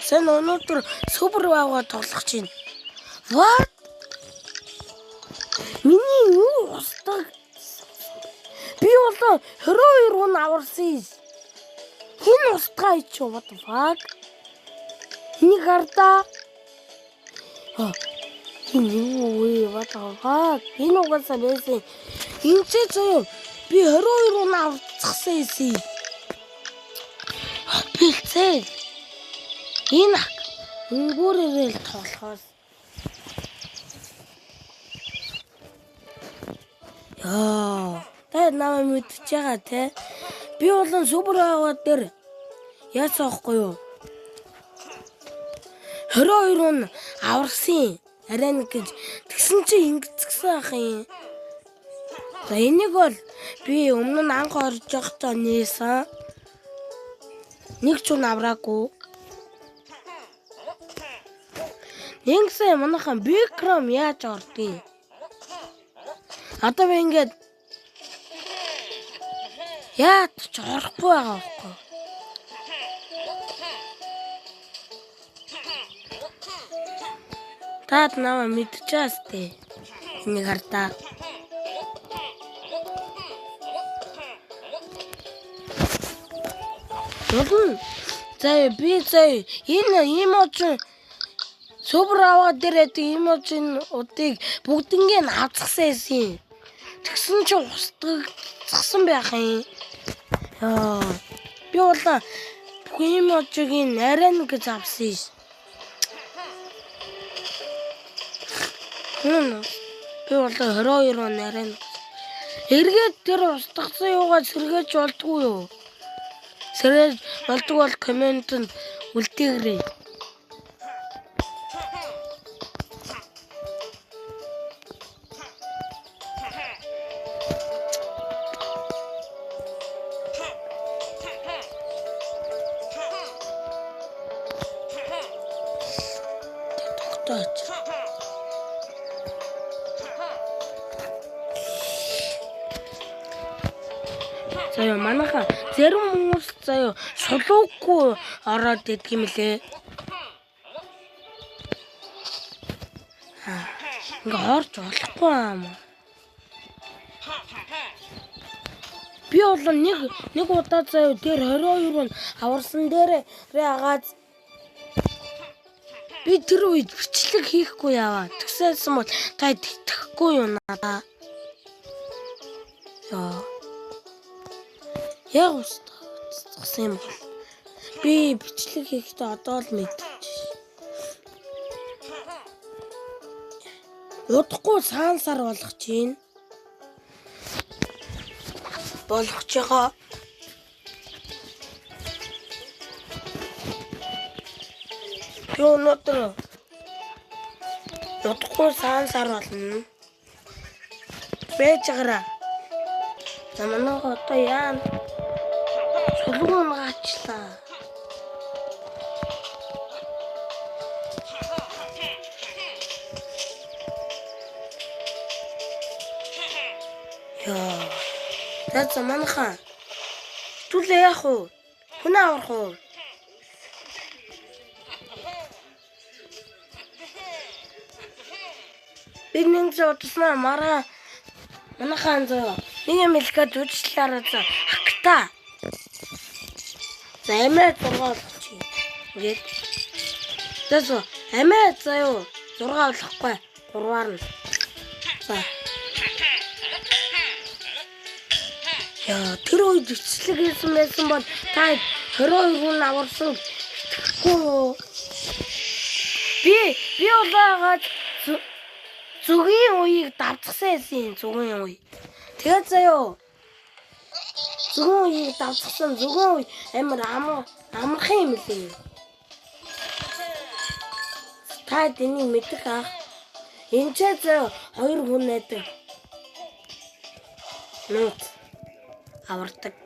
Сэн өнөөдөр супер баага тоглох чинь. What? Миний юу устдаг? Би болоо 22 руу аварсан. Хин устгай чи what the fuck? Хин гарда. Юу what the fuck? Энэ угаасаа байсан. Инчээ зөө би 22 руу авцсан юм. Бэлцээ. Энэ өнгөрөөрэй тоглохоос. Та намайг мэдчихэж байгаа те. Би болон супер аваад дээр яасан ахгүй юу? 22 нь аварсан. Арай нэг гэж тэгсэн чи ингэцгсэн ах юм. За энийг бол би өмнө нь анх орж явахдаа нээсэн. Нэг ч нь авраагүй. Ингэсэн манайхан бикром яаж ордгийг. Одоо би ингээд яат ч орохгүй байгаа байхгүй. Таад намайг мэдчихээс тээ. Энийг хартаа. Тэгвэл заа би заа энэ эможи супер аваад дээрээ эможийн удыг бүгднийг нь авцсан юм. Тэгсэн чи устгацсан байх юм. Би болоо бүх эможиг арай нэг гэж авсан юм. Би болоо 22 он арай нэг. Эргээд тэр устгацсан юугаа сэргээж болдгүй юу? Сэргээж болдгүй бол комментэнд үлдээгээрэй. Заяа манайха зарим хүмүүс заяа шулуугүй ороод идэх юм лээ. Ингээ орж болохгүй юм. Би бол нэг удаа заяа дээр 22 нь аварсан дээрээ агаад би тэр үед бичлэг хийхгүй яваа. Тэгсээсэн бол та итгэхгүй юу надаа. Яг устгасан юм. Би бичлэг хийхдээ одоо л мэдчихэж. Удахгүй саансар болгож чинь. Болгож байгаа. Би өнөөдөр удахгүй саансар болно. Бэж гараа. Намайг одоо яа Шулуун гачлаа. За манайхан. Түлээ яах вэ? Хүн аврах уу? Би нэг зодснаа мараа манайхан зөө. Нэг юм хэлгээд үжлээрээ за хактаа. За эмээ 6 болгочих. Ингээд. Тэсо эмээ заяа 6 болохгүй. 3-аар нь. За. Тэр үед бичлэг хийсэн байсан бол та 22 нь аварсан. Би улаагаад зүгийн үеийг давцсан байсан. Зүгийн үе. Тэгээд заяа зүгэн үеийг давцсан зүгэн үе амар амарх юм лээ. Та энийг мэдэх ах. Энд ч заяа 2 хүн найдаг. Нүд авардаг.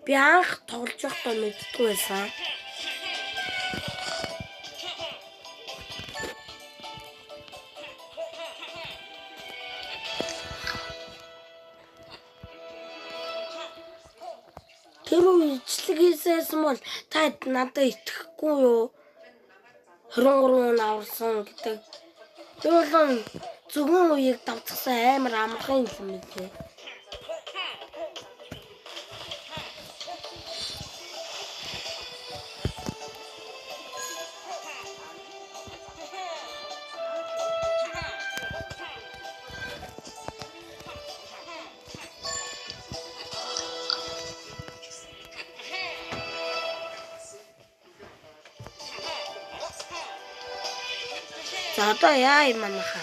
Би анх тоглож байхдаа мэддэггүй байсан. Тэр үечлэг хийсэн бол та надад итгэхгүй юу? 23 аварсан гэдэг. Би бол зөвхөн үеийг давтсан амар амархан юм билээ. За одоо яа юм анаха.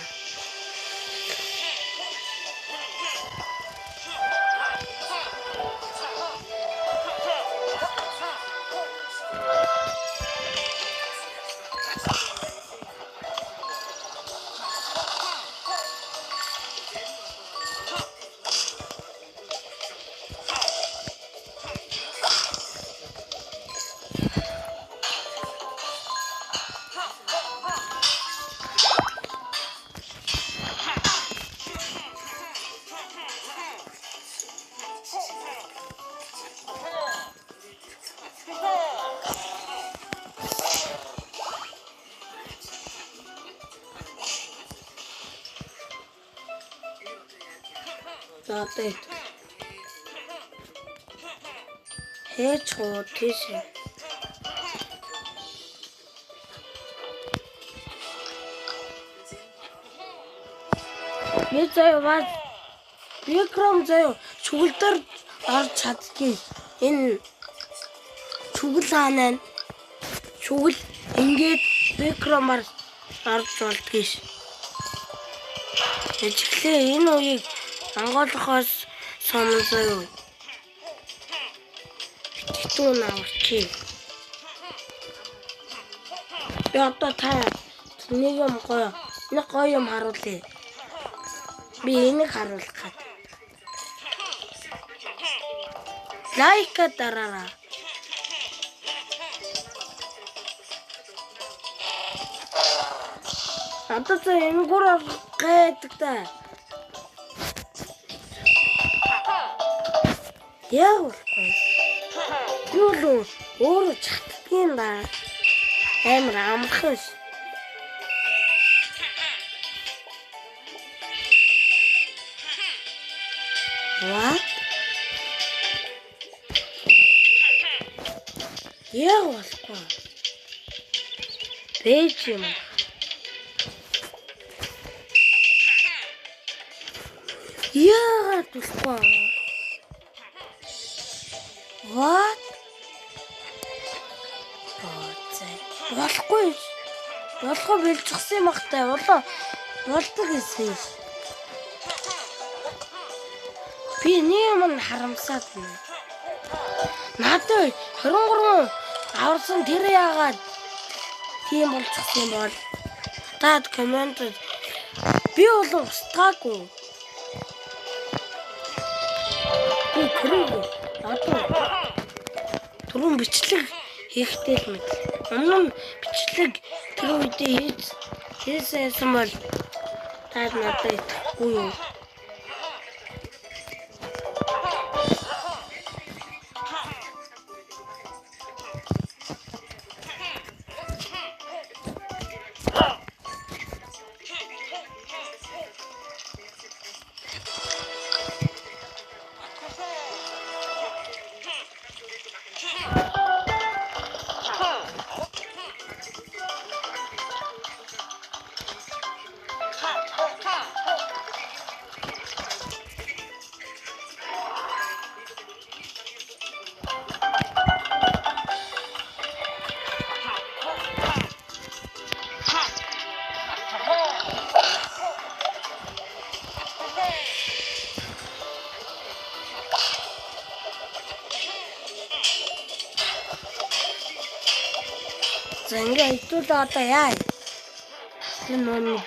За одоо Хээч хоо тийш. Би заяа Викром заяа чүгэлдэр орж чаддгийг энэ чүгэл хаанаа чүгэл ингээд Викромаар орж болдгийш. Эцэглээ энэ үеийг Анголохоос сомлоо. Тэтүү навчи. Би одоо та нэг юм гоё юм харуулъя. Би энийг харуулах гээд. Лайк дараарай. Одоо энэ гур гайдаг та. Яа вэ? Юу өөрөө чаддгийн ба. Амар амархан ш. What? Яа вэ? Бэж юм. Яа тусгаа. What? Болохгүй. Болохгүй бэлжсэн юм ахтай. Болдог гэсэн. Би нэг юм харамсаад байна. Надад 23 аварсан тэр яагаад тийм болчихсон бол таад коммент би бол устгаагүй. Би түрүүн бичлэг хийхтэй л мэт. Өмнө бичлэг тэр үедээ хийсэн бол таад надад итгэхгүй юу? Zange itu tata ya. Lemon.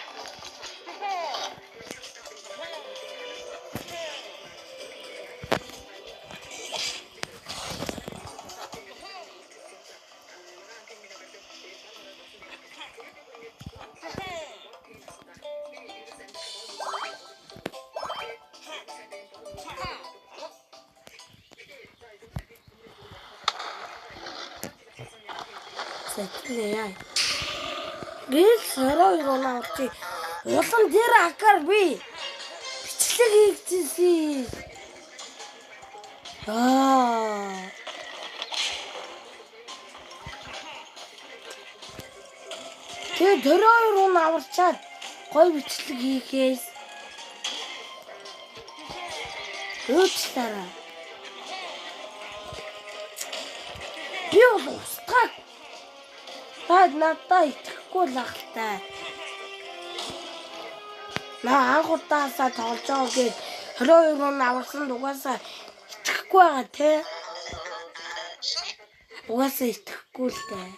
яа. Гэл сороо юунаа орчих. Улан дээр акар би бичлэг хийчихсэн. Тэгээ төрөө руу аварчаад гой бичлэг хийхээс өөчлөөрэй. Би бол устгах. Надад итгэхгүй л ахaltaа. Анх удаасаа тоглож байгаа гээд 22 руу авсан угаасаа итгэхгүй байгаа те. Угаасаа итгэхгүй л дээ.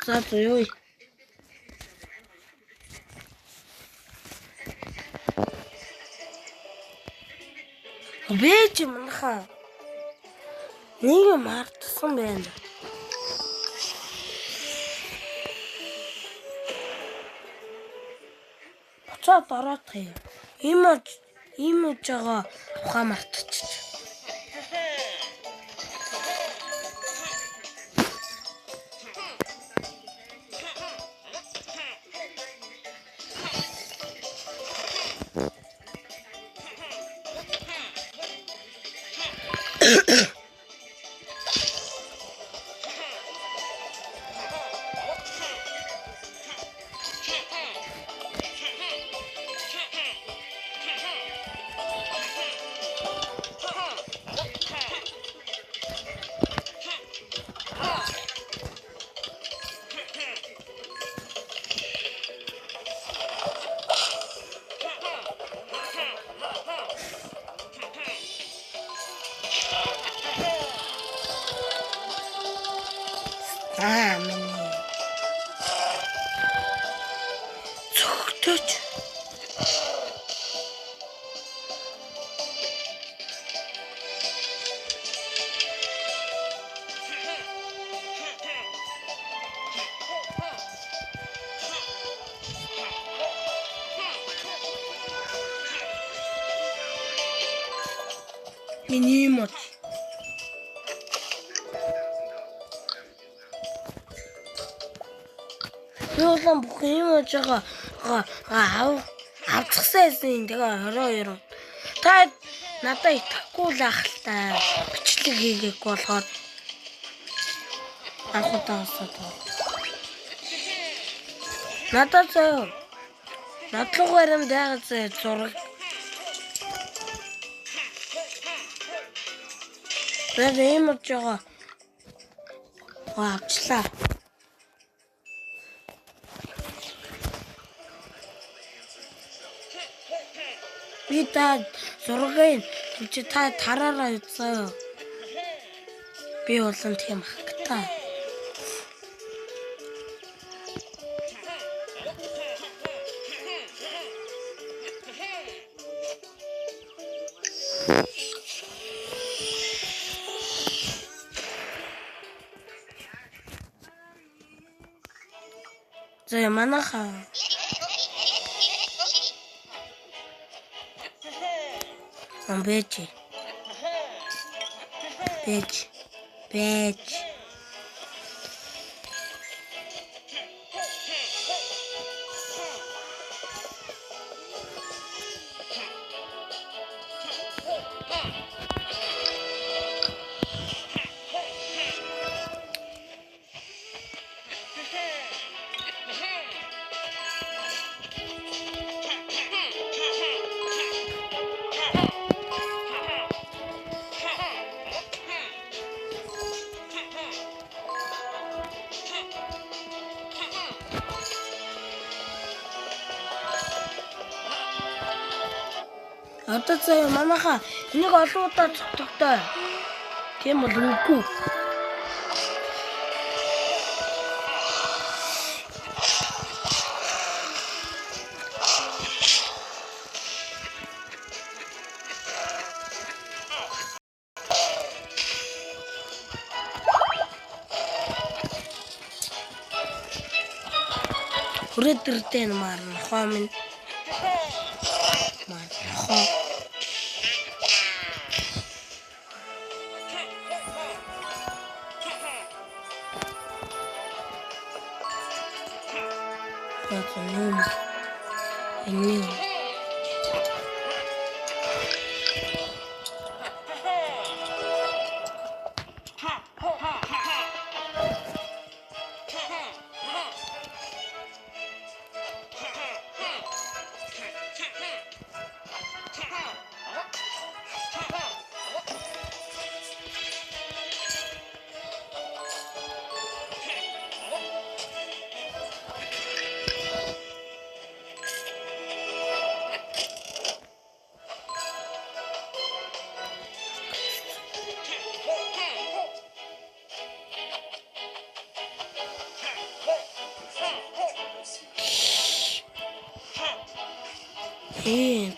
За ёо. Бэж манайхаа нэг мартсан байна. Буцаад ороод юм. Имэж байгаа ухаа мартчих. Цогтөж. Миний мод. Юусан бүх юм жаага авчихсан тэгээ 22. Та надад итгэхгүй л ахaltaа. Бичлэг хийгээг болохоор анх удаасаа тоо. Надад зөө. Надлаг баримт байгаа зураг. Тэгээд юм жаага авчлаа. Би та зургийг чи та тараараа үзээ. Би улам тийм ахтай. За манайхаа Бэж. Одоо заяа манайхаа энийг олон удаа цогтогтой. Тийм бол үгүй. Хүрээдэрдэн марнахоо минь. Марнахоо. Ятнум. Энийн.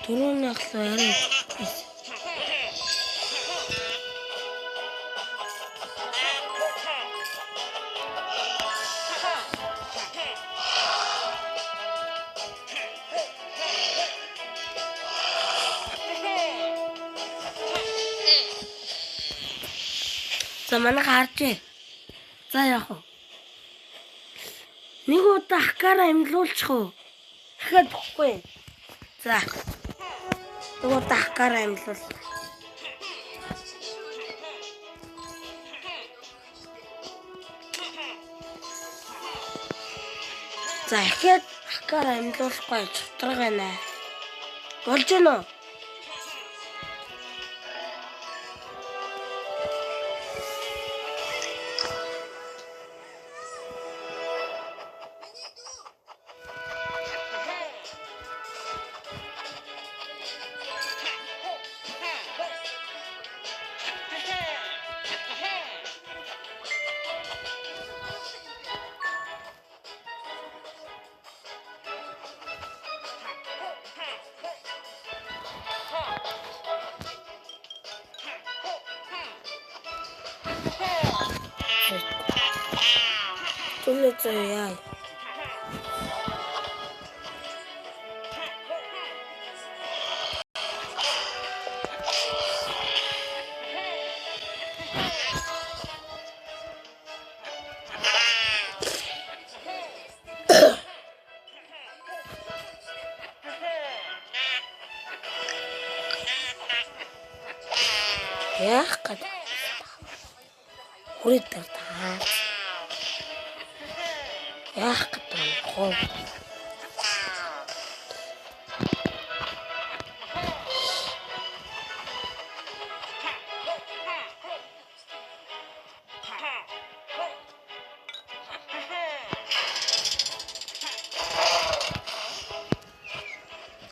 Түрүүн ахлаа яруу. За манай гарчээ. За яах вэ? Нэг удаа хакаараа имлүүлчих уу? Дахиад бохгүй. За. Нэг удаа хакаараа имлүүл. За дахиад хакаараа имлүүлэхгүй чухтраг байна. Болж гэнэ үү? Яа. Яах гээд хүрээдэр таа. Яах гээд хоо.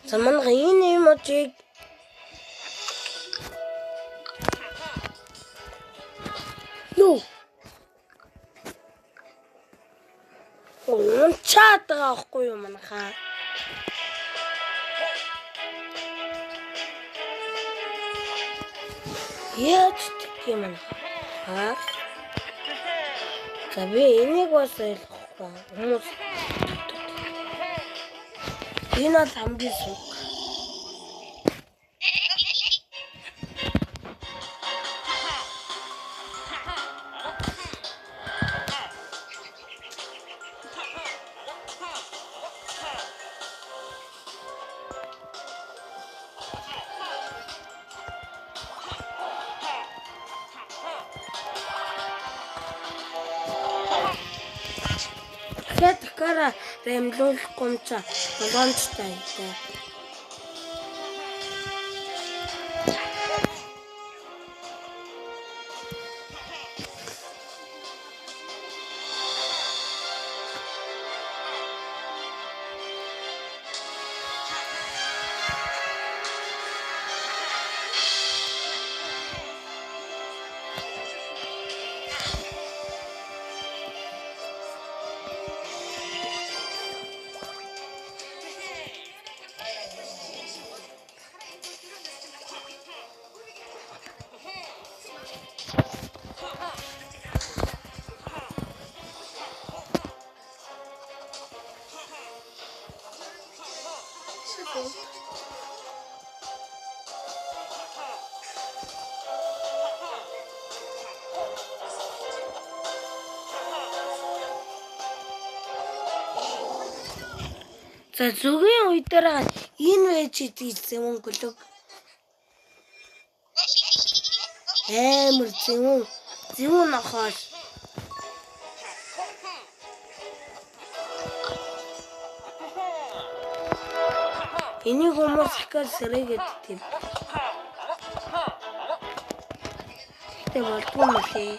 Заман гин юм уу? No. Чаатаа авахгүй юу манайхаа. Яаж тийм юм аа? За би энийг бас ойлгохгүй. Хүмүүс энэ л хамгийн сүг. Кара ремлуулахгүй юм чаа. Болгоомжтой дээ. За зүгийн үе дээр энэ байж идсэн юм гөлөг. Амар зүүн нохоо. Энийг хүмүүс ихгээр сэрээгээд тийм. Тэ болдгоо мөлий.